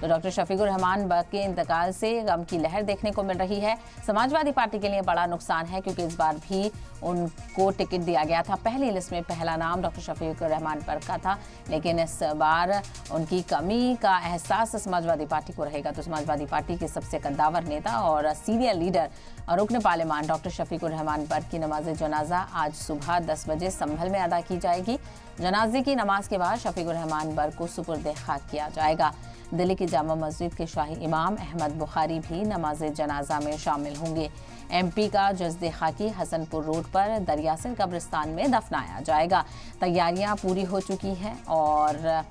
तो डॉक्टर शफीकुर रहमान बर्क के इंतकाल से गम की लहर देखने को मिल रही है। समाजवादी पार्टी के लिए बड़ा नुकसान है क्योंकि इस बार भी उनको टिकट दिया गया था। पहली लिस्ट में पहला नाम डॉक्टर शफीकुर रहमान बर्क का था, लेकिन इस बार उनकी कमी का एहसास समाजवादी पार्टी को रहेगा। तो समाजवादी पार्टी के सबसे कद्दावर नेता और सीनियर लीडर और रुकन पार्लियामान डॉक्टर शफीकुर रहमान बर्क की नमाज जनाजा आज सुबह 10 बजे संभल में अदा की जाएगी। जनाजे की नमाज के बाद शफीकुर रहमान बर्क को सुपुर्द खाक किया जाएगा। दिल्ली की जामा मस्जिद के शाही इमाम अहमद बुखारी भी नमाज जनाजा में शामिल होंगे। एमपी का जज्दे खाकी हसनपुर रोड पर दरियासिल कब्रिस्तान में दफनाया जाएगा। तैयारियां पूरी हो चुकी हैं और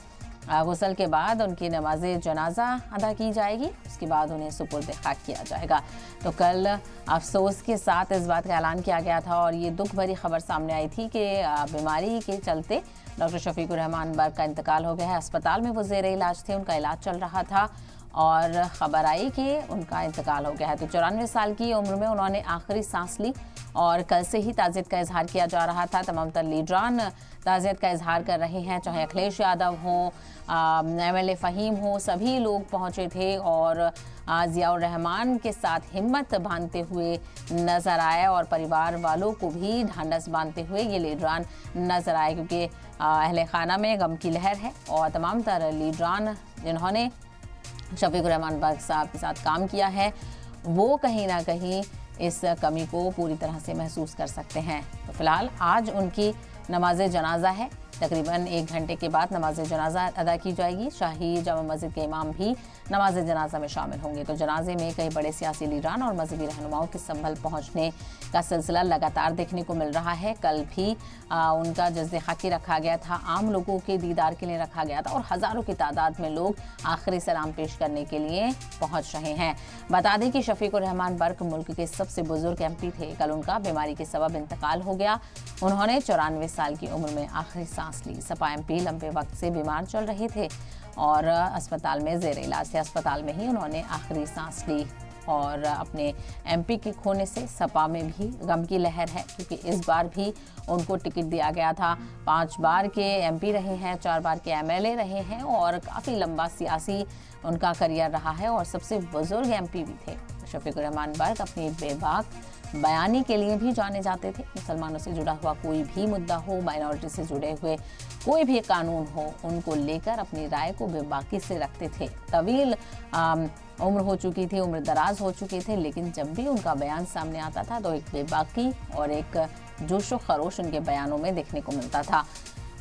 गुसल के बाद उनकी नमाज जनाजा अदा की जाएगी। उसके बाद उन्हें सुपुर्द खाक किया जाएगा। तो कल अफसोस के साथ इस बात का ऐलान किया गया था और ये दुख भरी खबर सामने आई थी कि बीमारी के चलते डॉक्टर शफीकुर रहमान बर्क का इंतकाल हो गया है। अस्पताल में वो ज़ेर इलाज थे, उनका इलाज चल रहा था और ख़बर आई कि उनका इंतकाल हो गया है। तो 94 साल की उम्र में उन्होंने आखिरी सांस ली और कल से ही ताज़ियत का इजहार किया जा रहा था। तमाम तर लीडरान ताज़ियत का इजहार कर रहे हैं, चाहे अखिलेश यादव हों, MLA फ़हीम हो, सभी लोग पहुंचे थे और ज़ियाउर रहमान के साथ हिम्मत बांधते हुए नज़र आए और परिवार वालों को भी ढांढस बांधते हुए ये लीडरान नज़र आए, क्योंकि अहले खाना में गम की लहर है और तमाम तर लीडरान जिन्होंने शफीकुर रहमान बर्क साहब के साथ काम किया है वो कहीं ना कहीं इस कमी को पूरी तरह से महसूस कर सकते हैं। तो फिलहाल आज उनकी नमाज जनाजा है। तकरीबन 1 घंटे के बाद नमाज जनाजा अदा की जाएगी। शाही जामा मस्जिद के इमाम भी नमाज जनाजा में शामिल होंगे। तो जनाजे में कई बड़े सियासी लीडरान और मजहबी रहनुमाओं के संभल पहुंचने का सिलसिला लगातार देखने को मिल रहा है। कल भी उनका जज्दे खाकी रखा गया था, आम लोगों के दीदार के लिए रखा गया था और हज़ारों की तादाद में लोग आखिरी सलाम पेश करने के लिए पहुँच रहे हैं। बता दें कि शफीकुर रहमान बर्क मुल्क के सबसे बुजुर्ग MP थे। कल उनका बीमारी के सबब इंतकाल हो गया। उन्होंने 94 साल की उम्र में आखिरी सांस ली। सपा MP लंबे वक्त से बीमार चल रहे थे और अस्पताल में ज़ेर इलाज थे। अस्पताल में ही उन्होंने आखिरी सांस ली और अपने MP के खोने से सपा में भी गम की लहर है, क्योंकि इस बार भी उनको टिकट दिया गया था। 5 बार के MP रहे हैं, 4 बार के MLA रहे हैं और काफ़ी लंबा सियासी उनका करियर रहा है और सबसे बुजुर्ग MP भी थे। शफीकुर रहमान बर्क अपनी बेबाक बयानी के लिए भी जाने जाते थे। मुसलमानों से जुड़ा हुआ कोई भी मुद्दा हो, माइनॉरिटी से जुड़े हुए कोई भी कानून हो, उनको लेकर अपनी राय को बेबाकी से रखते थे। तवील उम्र हो चुकी थी, उम्र दराज हो चुके थे, लेकिन जब भी उनका बयान सामने आता था तो एक बेबाकी और एक जोशो खरोश उनके बयानों में देखने को मिलता था।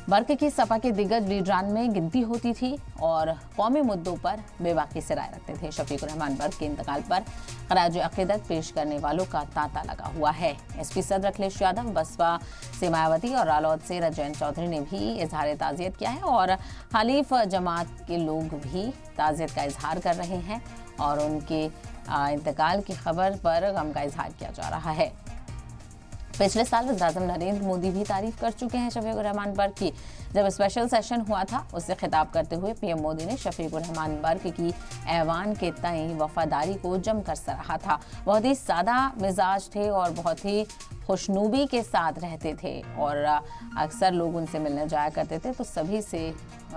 बर्क की सपा के दिग्गज लीडरान में गिनती होती थी और कौमी मुद्दों पर बेबाकी से राय रखते थे। शफीकुर रहमान बर्क के इंतकाल पर खराज अक़ीदत पेश करने वालों का तांता लगा हुआ है। SP सदर अखिलेश यादव, बसपा से मायावती और रालोद से रजैन चौधरी ने भी इजहार ताज़ियत किया है और हलीफ जमात के लोग भी ताज़ियत का इजहार कर रहे हैं और उनके इंतकाल की खबर पर गम का इजहार किया जा रहा है। पिछले साल वज़ीर-ए-आज़म नरेंद्र मोदी भी तारीफ कर चुके हैं शफीकुर रहमान बर्क की। जब स्पेशल सेशन हुआ था उससे खिताब करते हुए PM मोदी ने शफीकुर रहमान बर्क की ऐवान के तय वफादारी को जमकर सराहा था। बहुत ही सादा मिजाज थे और बहुत ही खुशनूबी के साथ रहते थे और अक्सर लोग उनसे मिलने जाया करते थे तो सभी से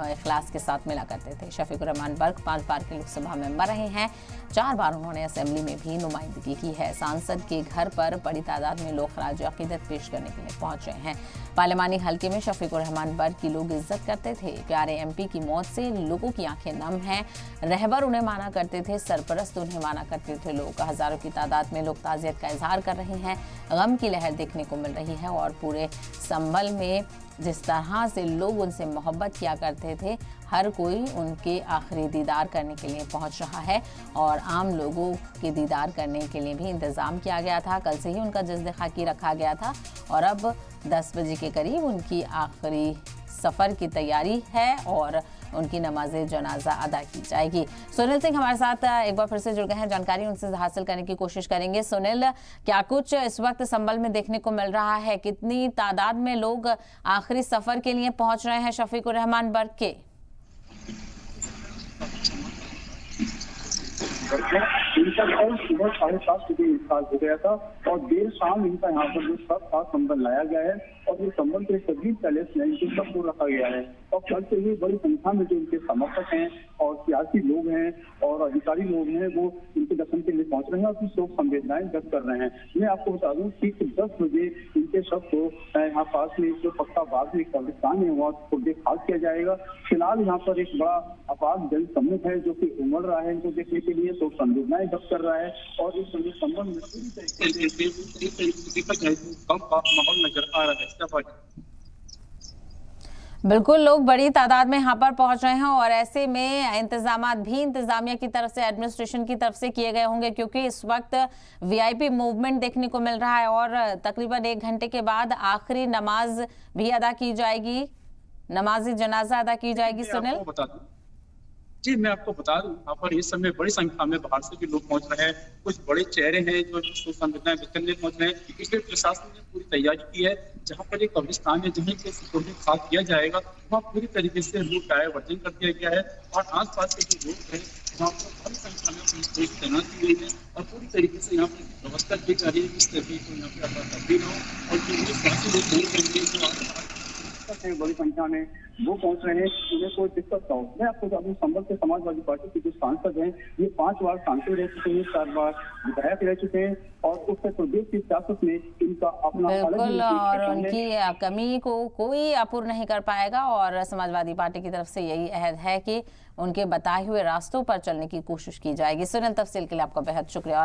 इखलास के साथ मिला करते थे। शफीकुर रहमान बर्क 5 बार के लोकसभा मेंबर रहे हैं, 4 बार उन्होंने असेंबली में भी नुमाइंदगी की है। सांसद के घर पर बड़ी तादाद में लोग खराज अक़ीदत पेश करने के लिए पहुंच रहे हैं। पार्लियामानी हल्के में शफीकुर रहमान बर्क की लोग इज्जत करते थे। प्यारे MP की मौत से लोगों की आंखें नम हैं। रहबर उन्हें माना करते थे, सरपरस्त उन्हें माना करते थे लोग। हज़ारों की तादाद में लोग ताज़ियत का इजहार कर रहे हैं। गम की लहर देखने को मिल रही है और पूरे संभल में जिस तरह से लोग उनसे मोहब्बत किया करते थे, हर कोई उनके आखिरी दीदार करने के लिए पहुंच रहा है और आम लोगों के दीदार करने के लिए भी इंतज़ाम किया गया था। कल से ही उनका जज्दे खाकी रखा गया था और अब 10 बजे के करीब उनकी आखिरी सफ़र की तैयारी है और उनकी नमाज जनाजा अदा की जाएगी। सुनील सिंह हमारे साथ एक बार फिर से जुड़ गए हैं, जानकारी उनसे हासिल करने की कोशिश करेंगे। सुनील, क्या कुछ इस वक्त संभल में देखने को मिल रहा है? कितनी तादाद में लोग आखिरी सफर के लिए पहुंच रहे हैं शफीकुर रहमान बर्क के? इनका कल सुबह 7:30 बजे इंतकाल हो गया था और देर शाम इनका यहाँ पर जो सब था संभल लाया गया है और ये संबल के सभी पैलेस में इनके सबको रखा गया है। और कल से ही बड़ी संख्या में जो इनके समर्थक हैं और सियासी लोग हैं और अधिकारी लोग हैं वो इनके दर्शन के लिए पहुंच रहे हैं और कुछ शोक संवेदनाएं व्यक्त कर रहे हैं। मैं आपको बता दूं ठीक 10 बजे इनके शव को यहाँ पास में जो पक्का बाग में कब्रिस्तान है वहाँ खुद खास किया जाएगा। फिलहाल यहाँ पर एक बड़ा अपार जन समूह है जो कि उमड़ रहा है इनको देखने के लिए, तो संवेदनाएं व्यक्त कर रहा है और इस संबंध में पूरी तरीके से माहौल नजर आ रहा है। बिल्कुल, लोग बड़ी तादाद में यहाँ पर पहुंच रहे हैं और ऐसे में इंतजामात भी इंतजामिया की तरफ से, एडमिनिस्ट्रेशन की तरफ से किए गए होंगे क्योंकि इस वक्त वीआईपी मूवमेंट देखने को मिल रहा है और तकरीबन 1 घंटे के बाद आखिरी नमाज भी अदा की जाएगी, नमाज जनाजा अदा की जाएगी। सुनील जी, मैं आपको बता दूं यहाँ पर इस समय बड़ी संख्या में बाहर से भी लोग पहुंच रहे हैं। कुछ बड़े चेहरे हैं जो संवेदनाएं व्यक्त करने पहुंच रहे हैं। इसलिए प्रशासन ने पूरी तैयारी की है। जहाँ पर एक कब्रिस्तान है जहाँ से सिक्योरिटी खास किया जाएगा वहाँ पूरी तरीके से रूट डायवर्जन कर दिया गया है और आसपास के जो लोग हैं वहाँ पर बड़ी संख्या में पुलिस तैनात की गई है और पूरी तरीके से यहाँ पर व्यवस्था की जा रही है इस तरीके को यहाँ पे अफरा-तफरी न हो और जो बड़ी संख्या में वो पहुंच रहे हैं, उन्हें कोई दिक्कत ना हो। मैं आपको बता दूं संबल से समाजवादी पार्टी के जो सांसद हैं ये 5 बार सांसद रह चुके हैं, 4 बार विधायक रह चुके हैं और उत्तर प्रदेश की सियासत में इनका अपना बिल्कुल और उनकी कमी को कोई अपूर्ण नहीं कर पाएगा और समाजवादी पार्टी की तरफ से यही अहद है कि उनके बताए हुए रास्तों पर चलने की कोशिश की जाएगी। सुनील, तफसील के लिए आपका बेहद शुक्रिया।